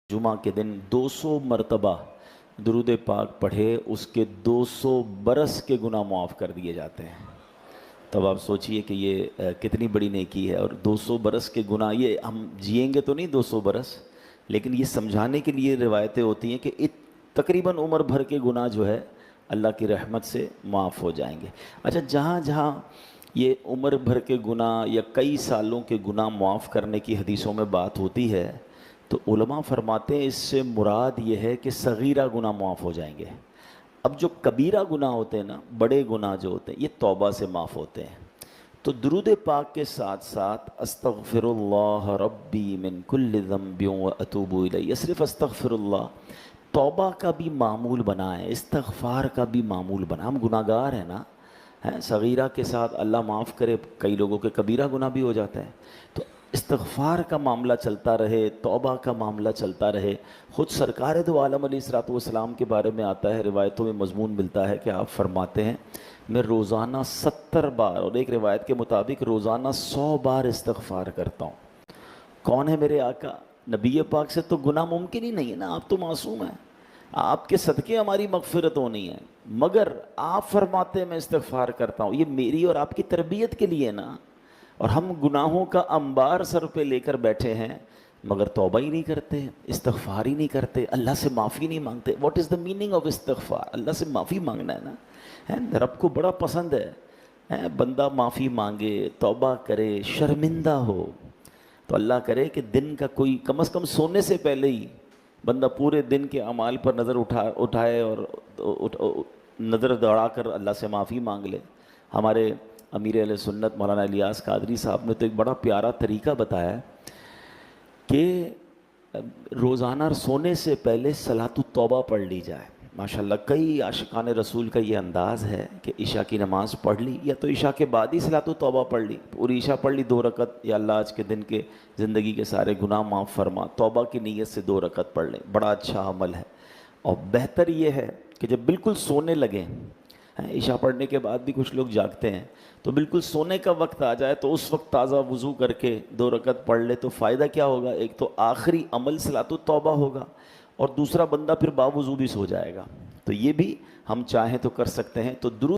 جمعہ کے دن 200 مرتبہ درود پاک پڑھے اس کے 200 برس کے گناہ معاف کر دیے جاتے ہیں۔ تب آپ سوچئے کہ یہ کتنی بڑی نیکی ہے، اور 200 برس کے گناہ، یہ ہم جئیں گے تو نہیں 200 برس، لیکن یہ سمجھانے کے لیے روایتیں ہوتی ہیں کہ تقریباً عمر بھر کے گناہ جو ہے اللہ کی رحمت سے معاف ہو جائیں گے۔ اچھا، جہاں جہاں یہ عمر بھر کے گناہ یا کئی سالوں کے گناہ معاف کرنے کی حدیثوں میں بات ہوتی ہے، تو علماء فرماتے ہیں اس سے مراد یہ ہے کہ صغیرہ گناہ معاف ہو جائیں گے۔ اب جو کبیرہ گناہ ہوتے ہیں نا، بڑے گناہ جو ہوتے ہیں، یہ توبہ سے معاف ہوتے ہیں۔ تو درود پاک کے ساتھ ساتھ استغفر اللہ ربی من کل ذنب واتوب الیہ، صرف استغفر اللہ توبہ کا بھی معمول بنا ہے، استغفار کا بھی معمول بنا۔ ہم گناہ گار ہیں نا، صغیرہ کے ساتھ اللہ معاف کرے، کئی لوگوں کے کبیرہ گناہ بھی ہو جاتا ہے، تو استغفار کا معاملہ چلتا رہے، توبہ کا معاملہ چلتا رہے۔ خود سرکار دو عالم علیہ الصلوۃ والسلام کے بارے میں آتا ہے، روایتوں میں مضمون ملتا ہے کہ آپ فرماتے ہیں میں روزانہ 70 بار، اور ایک روایت کے مطابق روزانہ 100 بار استغفار کرتا ہوں۔ کون ہے میرے آقا؟ نبی پاک سے تو گناہ ممکن ہی نہیں ہے نا، آپ تو معصوم ہیں، آپ کے صدقے ہماری مغفرت ہونی ہے، مگر آپ فرماتے ہیں میں استغفار کرتا ہوں۔ یہ میری اور آپ کی تربیت کے لیے نا، اور ہم گناہوں کا انبار سر پہ لے کر بیٹھے ہیں، مگر توبہ ہی نہیں کرتے، استغفار ہی نہیں کرتے، اللہ سے معافی نہیں مانگتے۔ What is the meaning of استغفار؟ اللہ سے معافی مانگنا ہے نا، رب کو بڑا پسند ہے بندہ معافی مانگے، توبہ کرے، شرمندہ ہو۔ تو اللہ کرے کہ دن کا کوئی، کم از کم سونے سے پہلے ہی بندہ پورے دن کے اعمال پر نظر اٹھائے اور نظر دوڑا کر اللہ سے معافی مانگ لے۔ ہمارے امیر اہل سنت مولانا الیاس قادری صاحب نے تو ایک بڑا پیارا طریقہ بتایا ہے کہ روزانہ سونے سے پہلے صلاۃ التوبہ پڑھ لی جائے۔ ماشاءاللہ کئی عاشقان رسول کا یہ انداز ہے کہ عشاء کی نماز پڑھ لی، یا تو عشاء کے بعد ہی صلاۃ التوبہ پڑھ لی، پوری عشاء پڑھ لی 2 رکعت، یا اللہ آج کے دن کے زندگی کے سارے گناہ معاف فرما، توبہ کی نیت سے 2 رکعت پڑھ لیں، بڑا اچھا عمل ہے۔ اور بہتر یہ ہے کہ جب بالکل سونے لگیں، عشاء پڑھنے کے بعد بھی کچھ لوگ جاگتے ہیں، تو بالکل سونے کا وقت آ جائے تو اس وقت تازہ وضو کر کے 2 رکعت پڑھ لے، تو فائدہ کیا ہوگا؟ ایک تو آخری عمل صلاۃ التوبہ ہوگا، اور دوسرا بندہ پھر باوضو بھی سو جائے گا۔ تو یہ بھی ہم چاہیں تو کر سکتے ہیں۔ تو درود